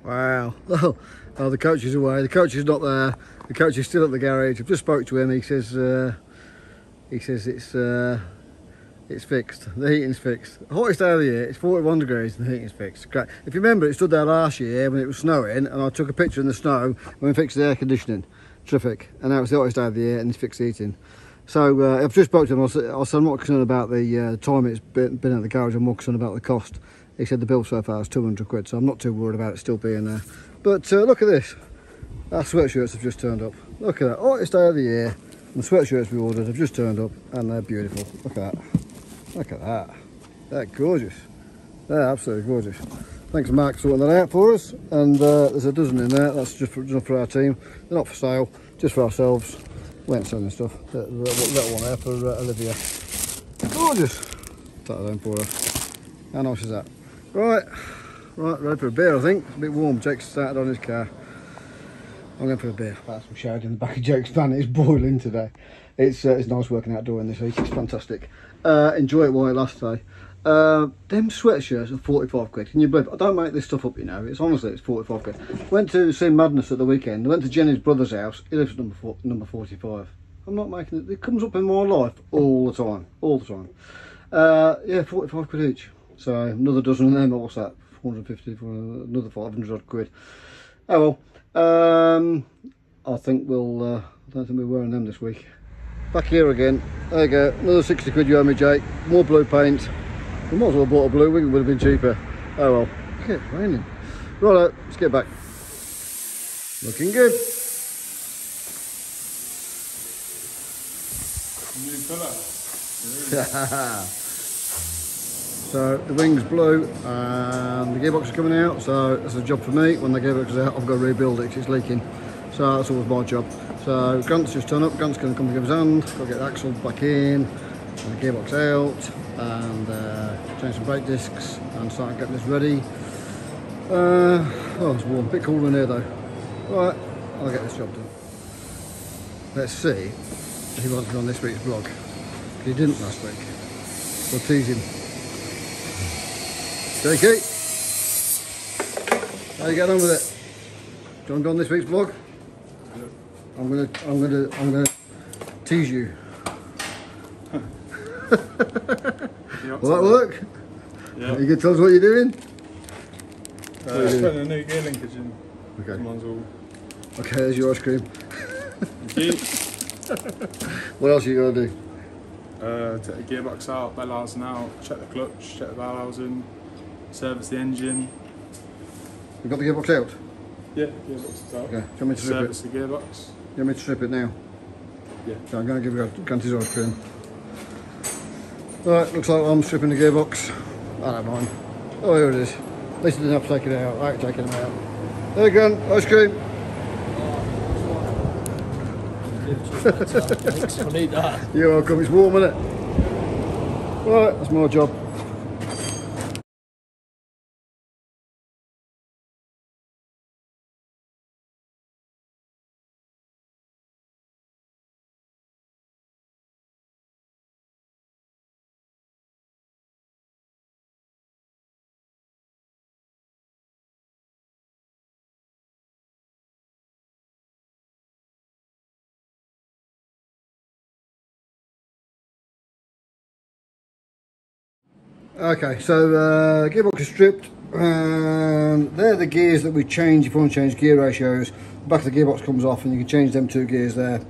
Wow. Oh, the coach is away. The coach is not there. The coach is still at the garage. I've just spoke to him. He says it's fixed. The heating's fixed. The hottest day of the year. It's 41 degrees and the heating's fixed. Great. If you remember, it stood there last year when it was snowing, and I took a picture in the snow when we fixed the air conditioning. Terrific. And now it's the hottest day of the year and it's fixed heating. So I've just spoke to him. I said I'm not concerned about the time it's been at the garage. I'm more concerned about the cost. He said the bill so far is 200 quid, so I'm not too worried about it still being there. But look at this. Our sweatshirts have just turned up. Look at that. Hottest day of the year. And the sweatshirts we ordered have just turned up, and they're beautiful. Look at that. Look at that. They're gorgeous. They're absolutely gorgeous. Thanks Mark for sorting that out for us. And there's a dozen in there. That's just for our team. They're not for sale, just for ourselves. We ain't selling stuff. That one there for Olivia. Gorgeous. Take that down for her. How nice is that? Right, ready for a beer I think. It's a bit warm. Jake's started on his car. I'm going for a beer. That's some shade in the back of Jake's van. It's boiling today. It's nice working outdoor in this heat. It's fantastic. Enjoy it while it lasts today. Them sweatshirts are 45 quid. Can you believe it? I don't make this stuff up, you know. It's honestly, it's 45 quid. Went to see Madness at the weekend. I went to Jenny's brother's house. He lives at number 45. I'm not making it. It comes up in my life all the time. All the time. Yeah, 45 quid each. So another dozen of them. What's that? 450 for another 500 odd quid. Oh well. I think we'll. I don't think we're wearing them this week. Back here again. There you go. Another 60 quid you owe me, Jake. More blue paint. We might as well have bought a blue wing, it would have been cheaper. Oh well. Look, it's raining. Right, let's get back. Looking good. New colour. So the wing's blue and the gearbox is coming out, so that's a job for me. When the gearbox is out, I've got to rebuild it because it's leaking. So that's always my job. So Grant's just turned up. Grant's going to come and give his hand. Got to get the axle back in, and the gearbox out, and change some brake discs and start getting this ready. Oh, it's warm. A bit cooler in here though. Right, I'll get this job done. Let's see if he wants to be on this week's vlog. He didn't last week. We'll tease him. Jakey, how you getting on with it? Do you want to go on this week's vlog? Yep. I'm gonna tease you. Will that work? Yeah. You can tell us what you're doing? Putting a new gear linkage in. Okay. Mine's all. Okay, there's your ice cream. Thank you. What else are you gonna do? Take the gearbox out, bell housing out, check the clutch, check the bell housing, service the engine. You've got the gearbox out? Yeah, gearbox is out. Okay, do you want me to strip Service it? the gearbox. You want me to strip it now? Yeah. So I'm going to give you Granty's ice cream. Right, looks like I'm stripping the gearbox. I don't mind. Oh, here it is. At least I didn't have to take it out. I ain't taking it out. There you go, ice cream. I need that. You're welcome, it's warm, isn't it? Right, that's my job. Okay, so gearbox is stripped, and they're the gears that we change if you want to change gear ratios. The back of the gearbox comes off and you can change them two gears there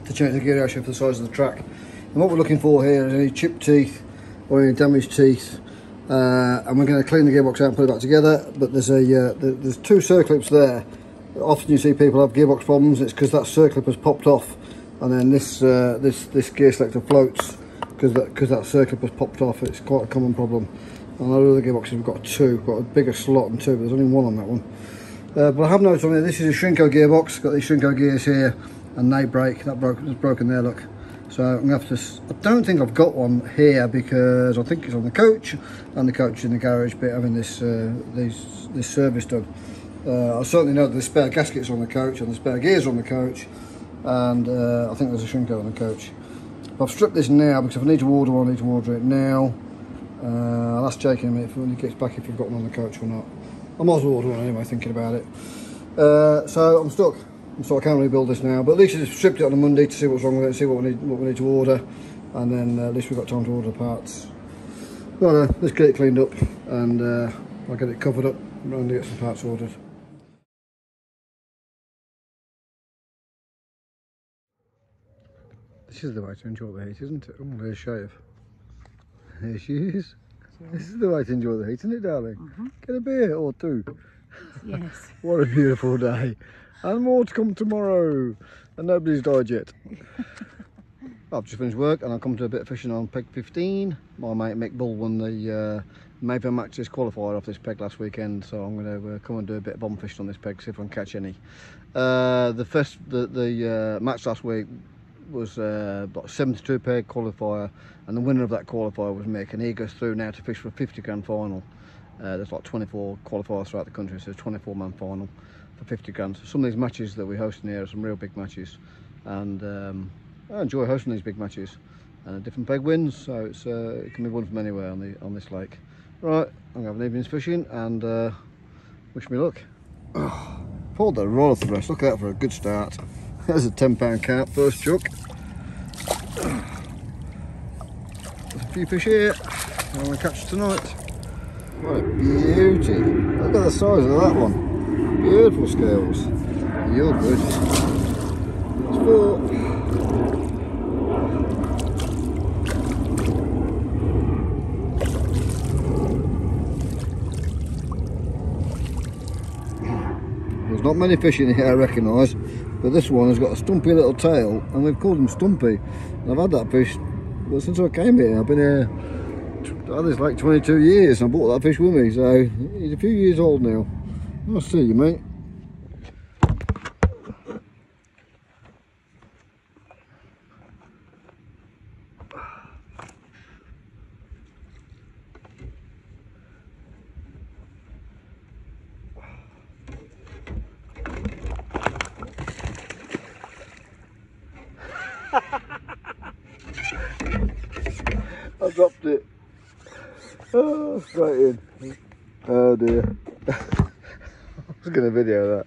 to change the gear ratio for the size of the track. And what we're looking for here is any chipped teeth or any damaged teeth, and we're going to clean the gearbox out and put it back together. But there's there's two circlips there. Often you see people have gearbox problems. It's because that circlip has popped off, and then this gear selector floats. Because that circlip has popped off. It's quite a common problem. On our other gearboxes we've got two, got a bigger slot and two, but there's only one on that one. But I have noticed on here, this is a Shrinko gearbox, got these Shrinko gears here, and they break, that's broken there, look. So I'm going to have to, I don't think I've got one here because I think it's on the coach, and the coach in the garage bit having this service done. I certainly know that the spare gaskets on the coach, and the spare gears on the coach, and I think there's a Shrinko on the coach. I've stripped this now because if I need to order one, I need to order it now. I'll ask Jake in a minute when he gets back if we've got one on the coach or not. I might as well order one anyway, thinking about it. So I'm stuck. So I can't rebuild this now, but at least I just stripped it on a Monday to see what's wrong with it, see what we need to order, and then at least we've got time to order the parts. Well, let's get it cleaned up, and I'll get it covered up and get some parts ordered. This is the way to enjoy the heat, isn't it? Oh, there's Shave. There she is. This is the way to enjoy the heat, isn't it, darling? Get a beer or two. Yes. What a beautiful day. And more to come tomorrow. And nobody's died yet. I've just finished work and I've come to a bit of fishing on peg 15. My mate Mick Bull won the Mayfair Matches qualifier off this peg last weekend, so I'm going to come and do a bit of bomb fishing on this peg, see if I can catch any. The match last week was about 72 peg qualifier, and the winner of that qualifier was Mick, and he goes through now to fish for a 50 grand final. There's like 24 qualifiers throughout the country, so it's a 24-man final for 50 grand. So some of these matches that we host in here are some real big matches, and I enjoy hosting these big matches. And a different peg wins, so it can be won from anywhere on this lake. Right, I'm going to have an evening's fishing, and wish me luck. Oh, pulled the rod off the rest. Look at that for a good start. There's a £10 carp, first chuck. There's a few fish here. I'm going to catch tonight. What a beauty. Look at the size of that one. Beautiful scales. You're good. That's 4. There's not many fish in here I recognise, but this one has got a stumpy little tail, and we've called him Stumpy. And I've had that fish since I came here. I've been here, oh, this like 22 years, and I brought that fish with me, so he's a few years old now. Nice to see you, mate. I dropped it. Oh, straight in. Oh dear. I was going to video that.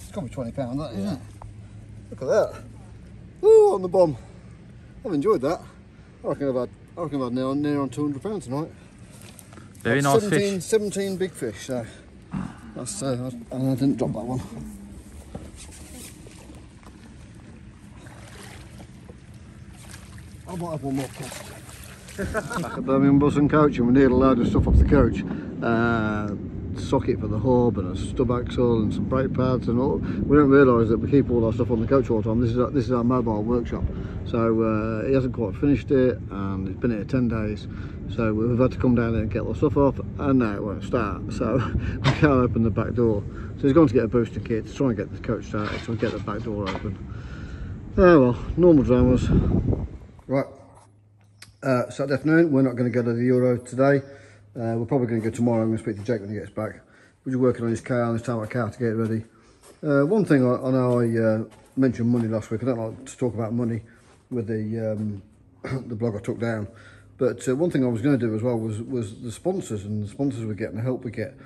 It's got to be £20, that, isn't it? Look at that. Ooh, on the bomb. I've enjoyed that. I reckon I've had near on £200 tonight. Very nice fish. 17 big fish, so that's, I didn't drop that one. I might have one more cast. Back at Birmingham Bus and Coach, and we need a load of stuff off the coach. Socket for the hub and a stub axle and some brake pads and all. We don't realise that we keep all our stuff on the coach all the time. This is our mobile workshop. So he hasn't quite finished it, and it's been here 10 days. So we've had to come down there and get all the stuff off, and now it won't start. So we can't open the back door. So he's going to get a booster kit to try and get the coach started, so we get the back door open. Oh well, normal dramas. Right, Saturday afternoon, we're not going to go to the Euro today. We're probably going to go tomorrow. I'm going to speak to Jake when he gets back. We're just working on his car and his time car to get it ready. One thing I know I mentioned money last week. I don't like to talk about money with the the blog I took down. But one thing I was going to do as well was the sponsors and the sponsors we get and the help we get.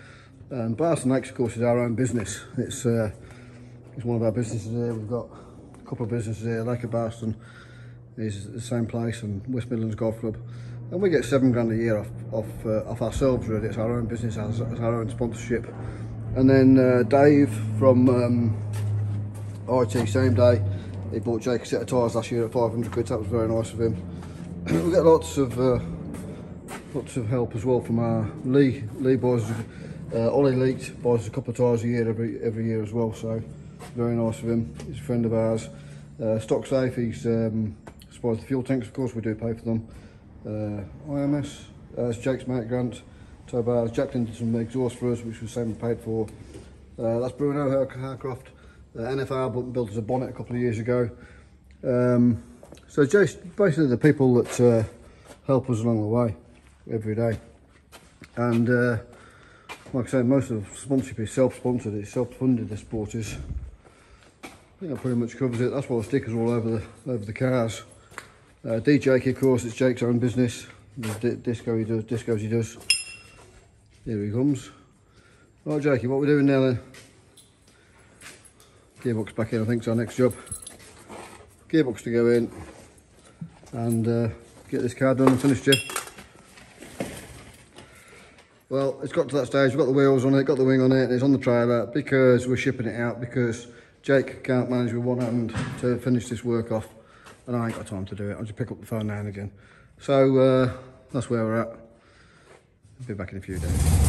Barston Lakes, of course, is our own business. It's one of our businesses here. We've got a couple of businesses here. Lake of Barston is the same place, and West Midlands Golf Club, and we get £7 grand a year off ourselves. Really, it's our own business, as our own sponsorship. And then Dave from IT, same day, he bought Jake a set of tyres last year at 500 quid. That was very nice of him. We get lots of help as well from our Lee boys. Ollie Leaked buys a couple of tyres a year every year as well, so very nice of him. He's a friend of ours. Stock Safe, he's supplies the fuel tanks, of course we do pay for them. IMS, it's Jake's mate, Grant. Tow bars. Jacqueline did some exhaust for us, which was same paid for. That's Bruno Harcroft. NFR built us a bonnet a couple of years ago. So just basically the people that help us along the way every day. And like I say, most of the sponsorship is self-sponsored, it's self-funded, the sport is. I think that pretty much covers it. That's why the stickers are all over the cars. DJ, of course, it's Jake's own business. The discos he does. Here he comes. Right, Jakey, what are we doing now then? Gearbox back in, I think, is our next job. Gearbox to go in and get this car done and finished, yeah. Well, it's got to that stage, we've got the wheels on it, got the wing on it, and it's on the trailer because we're shipping it out because Jake can't manage with one hand to finish this work off, and I ain't got time to do it. I'll just pick up the phone now and again. So that's where we're at. I'll be back in a few days.